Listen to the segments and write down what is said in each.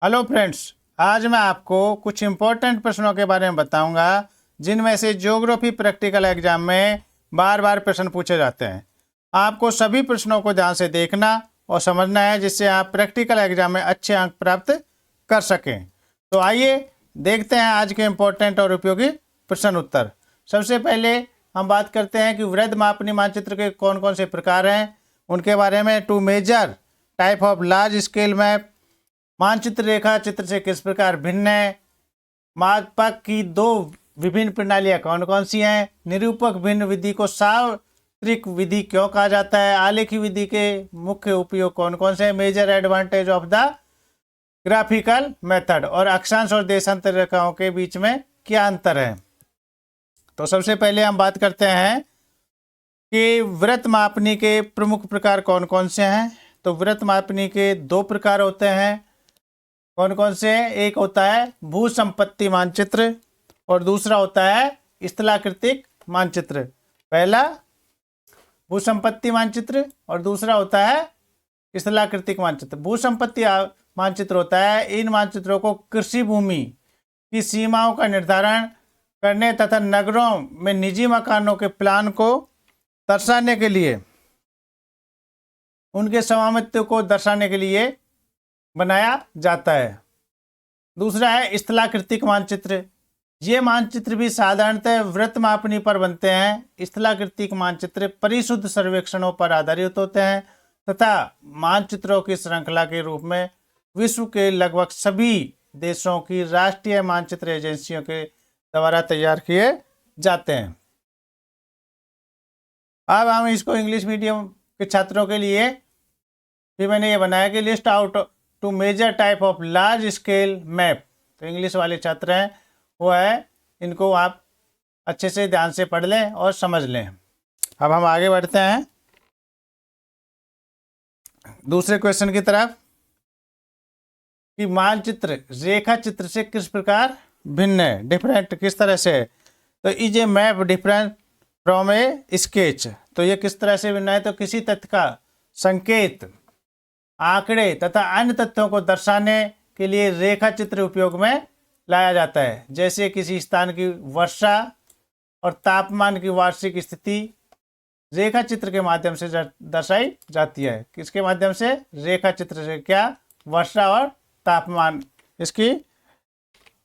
Hello friends, आज मैं आपको कुछ इम्पोर्टेंट प्रश्नों के बारे में बताऊंगा जिनमें से ज्योग्राफी प्रैक्टिकल एग्जाम में बार बार प्रश्न पूछे जाते हैं। आपको सभी प्रश्नों को ध्यान से देखना और समझना है जिससे आप प्रैक्टिकल एग्जाम में अच्छे अंक प्राप्त कर सकें। तो आइए देखते हैं आज के इम्पोर्टेंट और उपयोगी प्रश्न उत्तर। सबसे पहले हम बात करते हैं कि वृत्त मापनी मानचित्र के कौन कौन से प्रकार हैं, उनके बारे में। Two major type of large scale map, मानचित्र रेखा चित्र से किस प्रकार भिन्न है, मापक की दो विभिन्न प्रणालियां कौन कौन सी हैं, निरूपक भिन्न विधि को सार्वत्रिक विधि क्यों कहा जाता है, आलेखी विधि के मुख्य उपयोग कौन कौन से हैं, major advantage of the graphical method, और अक्षांश और देशांतर रेखाओं के बीच में क्या अंतर है। तो सबसे पहले हम बात करते हैं कि वृत्त मापनी के प्रमुख प्रकार कौन कौन से हैं। तो वृत्त मापनी के दो प्रकार होते हैं। कौन कौन से हैं? एक होता है भू संपत्ति मानचित्र और दूसरा होता है स्थलाकृतिक मानचित्र। पहला भू संपत्ति मानचित्र और दूसरा होता है स्थलाकृतिक मानचित्र। भू संपत्ति मानचित्र होता है, इन मानचित्रों को कृषि भूमि की सीमाओं का निर्धारण करने तथा नगरों में निजी मकानों के प्लान को दर्शाने के लिए, उनके स्वामित्व को दर्शाने के लिए बनाया जाता है। दूसरा है स्थलाकृतिक मानचित्र। ये मानचित्र भी साधारणतः वृत्त मापनी पर बनते हैं। स्थलाकृतिक मानचित्र परिशुद्ध सर्वेक्षणों पर आधारित होते हैं तथा मानचित्रों की श्रृंखला के रूप में विश्व के लगभग सभी देशों की राष्ट्रीय मानचित्र एजेंसियों के द्वारा तैयार किए जाते हैं। अब हम इसको इंग्लिश मीडियम के छात्रों के लिए भी मैंने ये बनाया कि list out two major type of large scale map. तो इंग्लिश वाले छात्र हैं वो है, इनको आप अच्छे से ध्यान से पढ़ लें और समझ लें। अब हम आगे बढ़ते हैं दूसरे क्वेश्चन की तरफ कि मानचित्र रेखा चित्र से किस प्रकार भिन्न है, डिफरेंट किस तरह से है। तो is a map different from A sketch. तो ये किस तरह से भिन्न है? तो किसी तथ्य का संकेत, आंकड़े तथा अन्य तथ्यों को दर्शाने के लिए रेखा चित्र उपयोग में लाया जाता है। जैसे किसी स्थान की वर्षा और तापमान की वार्षिक स्थिति रेखा चित्र के माध्यम से दर्शाई जाती है। किसके माध्यम से? रेखा चित्र से। क्या? वर्षा और तापमान, इसकी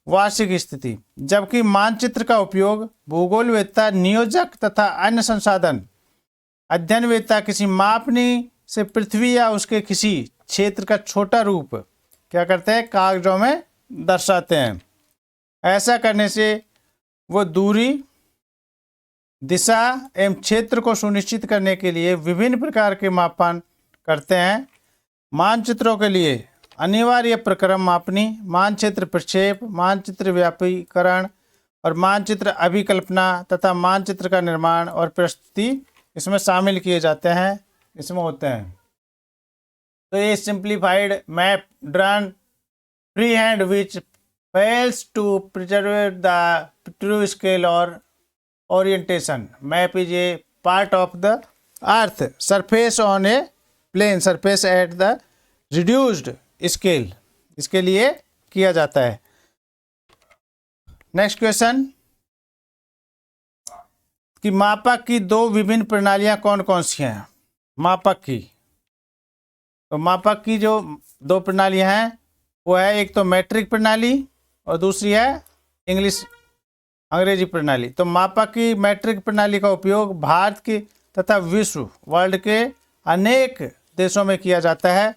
वार्षिक स्थिति। जबकि मानचित्र का उपयोग भूगोलवेत्ता, नियोजक तथा अन्य संसाधन अध्ययनवेत्ता किसी मापनी से पृथ्वी या उसके किसी क्षेत्र का छोटा रूप क्या करते हैं? कागजों में दर्शाते हैं। ऐसा करने से वो दूरी, दिशा एवं क्षेत्र को सुनिश्चित करने के लिए विभिन्न प्रकार के मापन करते हैं। मानचित्रों के लिए अनिवार्य प्रक्रम मापनी, मानचित्र प्रक्षेप, मानचित्र व्यापीकरण और मानचित्र अभिकल्पना तथा मानचित्र का निर्माण और प्रस्तुति इसमें शामिल किए जाते हैं, इसमें होते हैं। तो ये simplified map drawn free hand which fails to preserve the true scale और orientation. Map is a part of the earth surface on a plane surface at the reduced scale, इसके लिए किया जाता है। नेक्स्ट क्वेश्चन कि मापक की दो विभिन्न प्रणालियां कौन कौन सी हैं। मापक की, तो मापक की जो दो प्रणालियां हैं वो है, एक तो मैट्रिक प्रणाली और दूसरी है अंग्रेजी प्रणाली। तो मापक की मैट्रिक प्रणाली का उपयोग भारत के तथा विश्व वर्ल्ड के अनेक देशों में किया जाता है।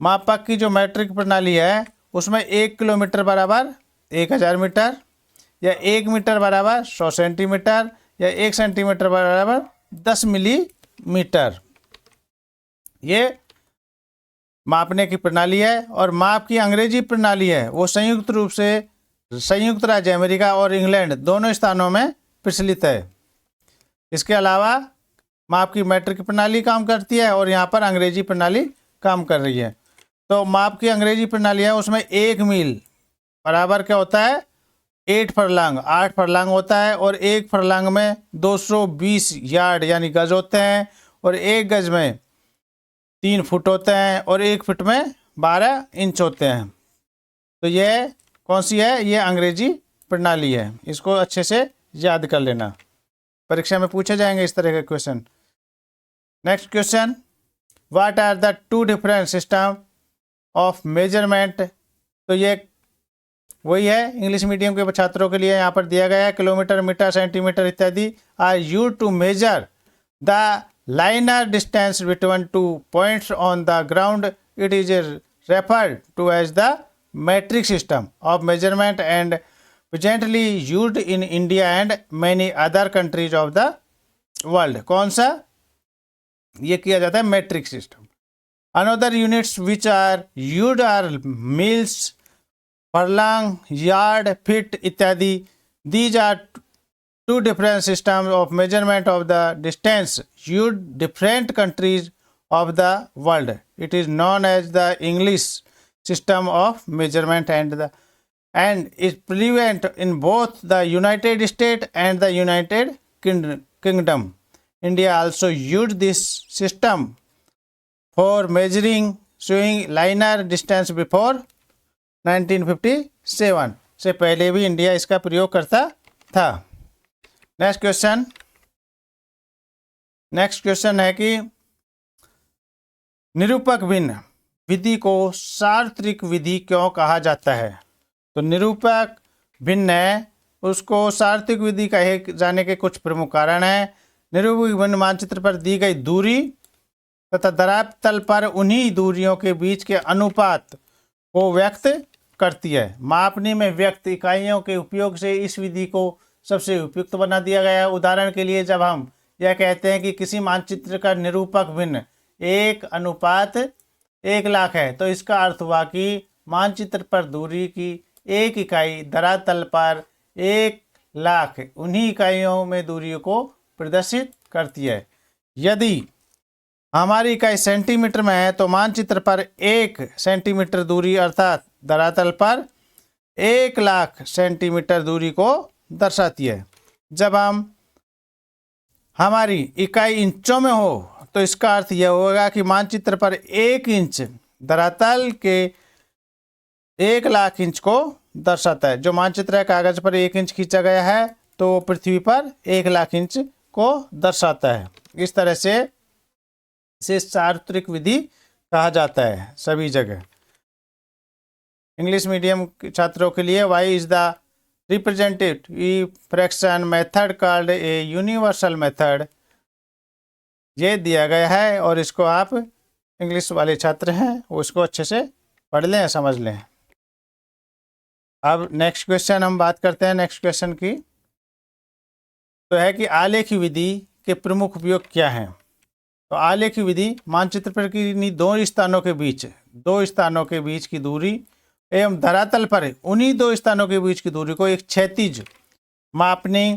मापक की जो मैट्रिक प्रणाली है उसमें 1 किलोमीटर बराबर 1000 मीटर, या 1 मीटर बराबर 100 सेंटीमीटर, या 1 सेंटीमीटर बराबर 10 मिलीमीटर, ये मापने की प्रणाली है। और माप की अंग्रेजी प्रणाली है वो संयुक्त रूप से संयुक्त राज्य अमेरिका और इंग्लैंड दोनों स्थानों में प्रचलित है। इसके अलावा माप की मैट्रिक प्रणाली काम करती है और यहाँ पर अंग्रेजी प्रणाली काम कर रही है। तो माप की अंग्रेजी प्रणाली है उसमें 1 मील बराबर क्या होता है? 8 फरलांग, 8 फरलांग होता है, और 1 फरलांग में 220 यार्ड यानी गज होते हैं, और 1 गज में 3 फुट होते हैं, और 1 फुट में 12 इंच होते हैं। तो ये कौन सी है? ये अंग्रेजी प्रणाली है। इसको अच्छे से याद कर लेना, परीक्षा में पूछे जाएंगे इस तरह के question. Next question, what are the two different system of measurement? तो ये वही है इंग्लिश मीडियम के छात्रों के लिए यहाँ पर दिया गया है। किलोमीटर, मीटर, सेंटीमीटर इत्यादि are used to measure the linear distance between two points on the ground. It is referred to as the metric system of measurement and presently used in India and many other countries of the world. कौन सा ये किया जाता है? metric system. Another units which are used are miles, furlong, yard, feet इत्यादि. These are two different systems of measurement of the distance used different countries of the world. It is known as the English system of measurement and is prevalent in both the United States and the United Kingdom. India also used this system for measuring showing linear distance before 1957. से पहले भी India इसका प्रयोग करता था। Next question है कि निरूपक भिन्न विधि को सार्वत्रिक विधि क्यों कहा जाता है? तो निरूपक भिन्न है, उसको सार्वत्रिक विधि कहे जाने के कुछ प्रमुख कारण हैं। निरूपक भिन्न मानचित्र पर दी गई दूरी तथा धरातल पर उन्हीं दूरियों के बीच के अनुपात को व्यक्त करती है। मापनी में व्यक्त इकाइयों के उपयोग से इस विधि को सबसे उपयुक्त बना दिया गया है। उदाहरण के लिए जब हम यह कहते हैं कि किसी मानचित्र का निरूपक भिन्न 1:1,00,000 है, तो इसका अर्थ हुआ कि मानचित्र पर दूरी की एक इकाई धरातल पर 1,00,000 उन्हीं इकाइयों में दूरी को प्रदर्शित करती है। यदि हमारी इकाई सेंटीमीटर में है तो मानचित्र पर 1 सेंटीमीटर दूरी अर्थात धरातल पर 1,00,000 सेंटीमीटर दूरी को दर्शाती है। जब हमारी इकाई इंचों में हो तो इसका अर्थ यह होगा कि मानचित्र पर 1 इंच धरातल के 1,00,000 इंच को दर्शाता है। जो मानचित्र है कागज पर 1 इंच खींचा गया है तो पृथ्वी पर 1,00,000 इंच को दर्शाता है। इस तरह से इसे सार्वत्रिक विधि कहा जाता है सभी जगह। इंग्लिश मीडियम छात्रों के लिए why is the representative fraction method called a universal method, ये दिया गया है और इसको आप इंग्लिश वाले छात्र हैं वो इसको अच्छे से पढ़ लें, समझ लें। अब नेक्स्ट क्वेश्चन हम बात करते हैं नेक्स्ट क्वेश्चन की, तो है कि आलेखी विधि के प्रमुख उपयोग क्या हैं? तो आलेखी विधि मानचित्र पर की दो स्थानों के बीच की दूरी एवं धरातल पर उन्हीं 2 स्थानों के बीच की दूरी को एक क्षैतिज मापनी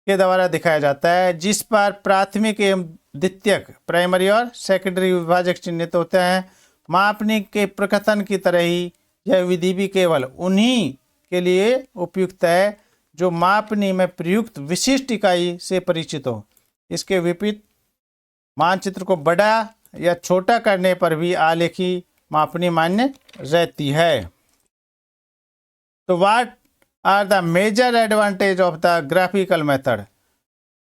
के द्वारा दिखाया जाता है, जिस पर प्राथमिक एवं द्वितीयक प्राइमरी और सेकेंडरी विभाजक चिन्हित होते हैं। मापनी के प्रकथन की तरह ही यह विधि भी केवल उन्हीं के लिए उपयुक्त है जो मापनी में प्रयुक्त विशिष्ट इकाई से परिचित हो। इसके विपरीत मानचित्र को बड़ा या छोटा करने पर भी आलेखी मापनी मान्य रहती है। तो what are the major advantage of the graphical method?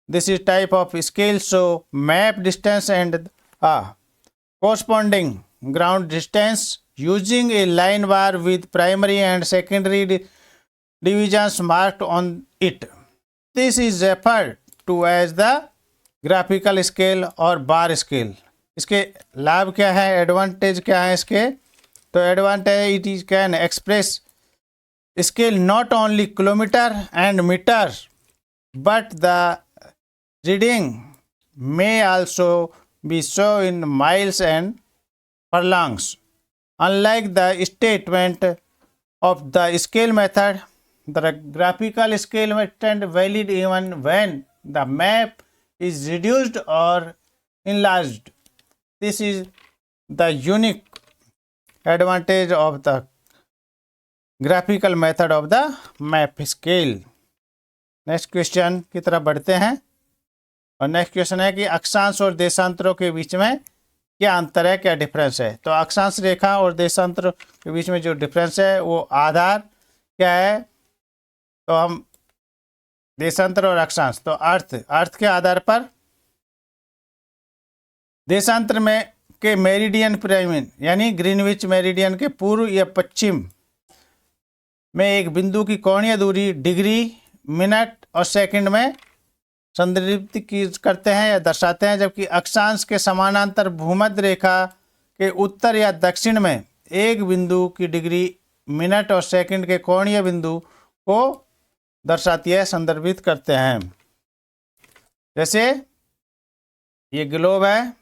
This is type of scale show map distance and corresponding ground distance using a line bar with primary and secondary divisions marked on it. This is referred to as the graphical scale or bar scale. इसके लाभ क्या है, advantage क्या है इसके? तो advantage it is can express scale not only kilometer and meter but the reading may also be shown in miles and furlongs. Unlike the statement of the scale method, the graphical scale method valid even when the map is reduced or enlarged. This is the unique advantage of the graphical method of the map scale. Next question की तरफ बढ़ते हैं और next question है कि अक्षांश और देशांतरों के बीच में क्या अंतर है, क्या डिफरेंस है। तो अक्षांश रेखा और देशांतर के बीच में जो डिफरेंस है वो आधार क्या है, तो हम देशांतर और अक्षांश, तो अर्थ के आधार पर देशांतर में के मेरिडियन प्राइमिन यानी ग्रीनविच मेरिडियन के पूर्व या पश्चिम में एक बिंदु की कोणीय दूरी डिग्री, मिनट और सेकंड में संदर्भित करते हैं या दर्शाते हैं, जबकि अक्षांश के समानांतर भूमध्य रेखा के उत्तर या दक्षिण में एक बिंदु की डिग्री, मिनट और सेकंड के कोणीय बिंदु को दर्शाती है, संदर्भित करते हैं। जैसे ये ग्लोब है,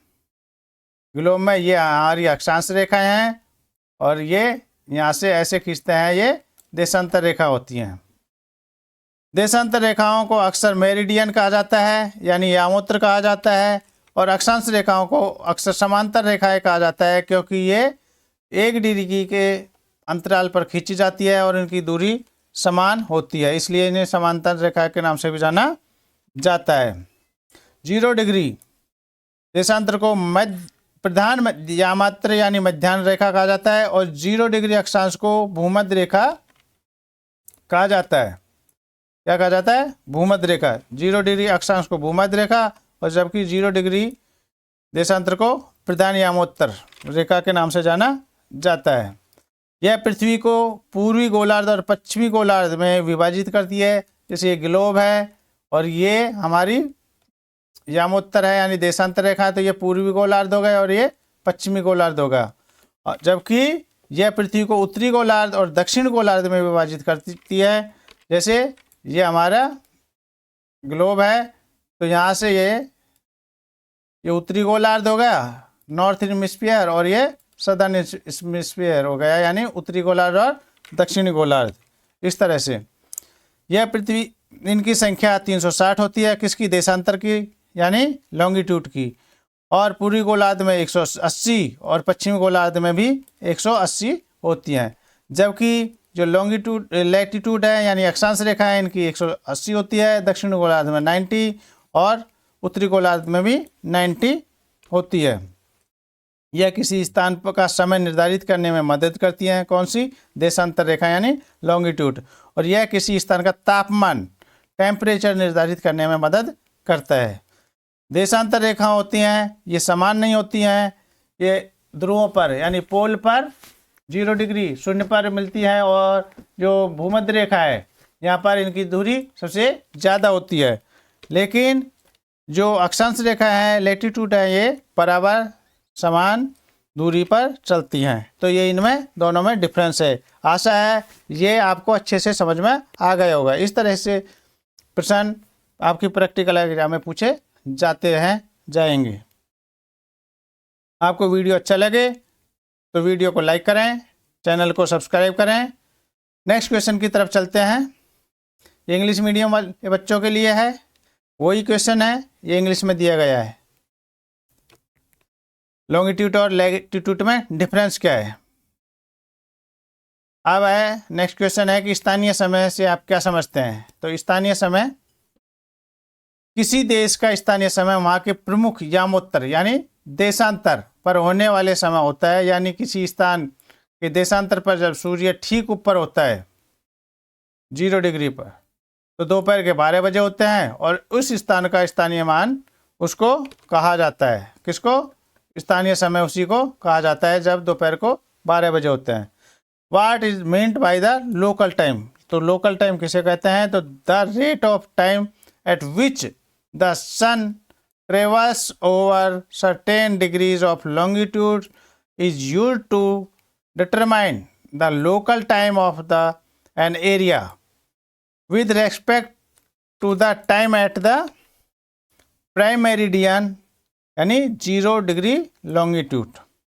ग्लोब में ये हमारी अक्षांश रेखाएं हैं और ये यहाँ से ऐसे खींचते हैं, ये देशांतर रेखा होती हैं। देशांतर रेखाओं को अक्सर मेरिडियन कहा जाता है यानी यामोत्र कहा जाता है, और अक्षांश रेखाओं को अक्सर समांतर रेखाएं कहा जाता है, क्योंकि ये 1 डिग्री के अंतराल पर खींची जाती है और इनकी दूरी समान होती है, इसलिए इन्हें समांतर रेखा के नाम से भी जाना जाता है। 0 डिग्री देशांतर को प्रधान यामात्र यानी मध्याह्न रेखा कहा जाता है, और 0 डिग्री अक्षांश को भूमध्य रेखा कहा जाता है। क्या कहा जाता है? भूमध्य रेखा। 0 डिग्री अक्षांश को भूमध्य रेखा, और जबकि 0 डिग्री देशांतर को प्रधान यामोत्तर रेखा के नाम से जाना जाता है। यह पृथ्वी को पूर्वी गोलार्ध और पश्चिमी गोलार्ध में विभाजित करती है। जैसे ये ग्लोब है और ये हमारी यामोत्तर है यानी देशांतर रेखा है, तो ये पूर्वी गोलार्ध हो गया और ये पश्चिमी गोलार्ध होगा, जबकि यह पृथ्वी को उत्तरी गोलार्ध और दक्षिण गोलार्ध में विभाजित करती है। जैसे ये हमारा ग्लोब है, तो यहाँ से ये उत्तरी गोलार्ध हो गया, नॉर्थ हेमिस्फीयर, और ये सदर्न हेमिस्फीयर हो गया यानी उत्तरी गोलार्ध और दक्षिणी गोलार्ध। इस तरह से यह पृथ्वी, इनकी संख्या 360 होती है, किसकी? देशांतर की यानी लॉन्गिट्यूड की, और पूर्वी गोलार्ध में 180 और पश्चिमी गोलार्ध में भी 180 होती हैं, जबकि जो लॉन्गिट्यूड लैटिट्यूड है यानी अक्षांश रेखा है इनकी 180 होती है, दक्षिणी गोलार्ध में 90 और उत्तरी गोलार्ध में भी 90 होती है। यह किसी स्थान पर का समय निर्धारित करने में मदद करती हैं। कौन सी? देशांतर रेखा यानी लॉन्गिट्यूड। और यह किसी स्थान का तापमान, टेम्परेचर निर्धारित करने में मदद करता है। देशांतर रेखा होती हैं, ये समान नहीं होती हैं, ये ध्रुवों पर यानी पोल पर 0 डिग्री शून्य पर मिलती है, और जो भूमध्य रेखा है यहाँ पर इनकी दूरी सबसे ज़्यादा होती है। लेकिन जो अक्षांश रेखा है, लैटिट्यूड है, ये बराबर समान दूरी पर चलती हैं। तो ये इनमें दोनों में डिफरेंस है। आशा है ये आपको अच्छे से समझ में आ गया होगा। इस तरह से प्रश्न आपकी प्रैक्टिकल एग्जाम में पूछे जाएंगे। आपको वीडियो अच्छा लगे तो वीडियो को लाइक करें, चैनल को सब्सक्राइब करें। नेक्स्ट क्वेश्चन की तरफ चलते हैं। ये इंग्लिश मीडियम वाले बच्चों के लिए है, वही क्वेश्चन है, ये इंग्लिश में दिया गया है। लॉन्गिट्यूड और लैटिट्यूड में डिफरेंस क्या है? अब है नेक्स्ट क्वेश्चन है कि स्थानीय समय से आप क्या समझते हैं? तो स्थानीय समय, किसी देश का स्थानीय समय वहाँ के प्रमुख यामोत्तर यानी देशांतर पर होने वाले समय होता है, यानी किसी स्थान के देशांतर पर जब सूर्य ठीक ऊपर होता है 0 डिग्री पर, तो दोपहर के 12 बजे होते हैं, और उस स्थान का स्थानीय मान उसको कहा जाता है। किसको? स्थानीय समय उसी को कहा जाता है जब दोपहर को 12 बजे होते हैं। What is meant by the local time? तो लोकल टाइम किसे कहते हैं? तो the rate of time at which the sun travels over certain degrees of longitude is used to determine the local time of an area with respect to the time at the prime meridian यानी 0 degree longitude।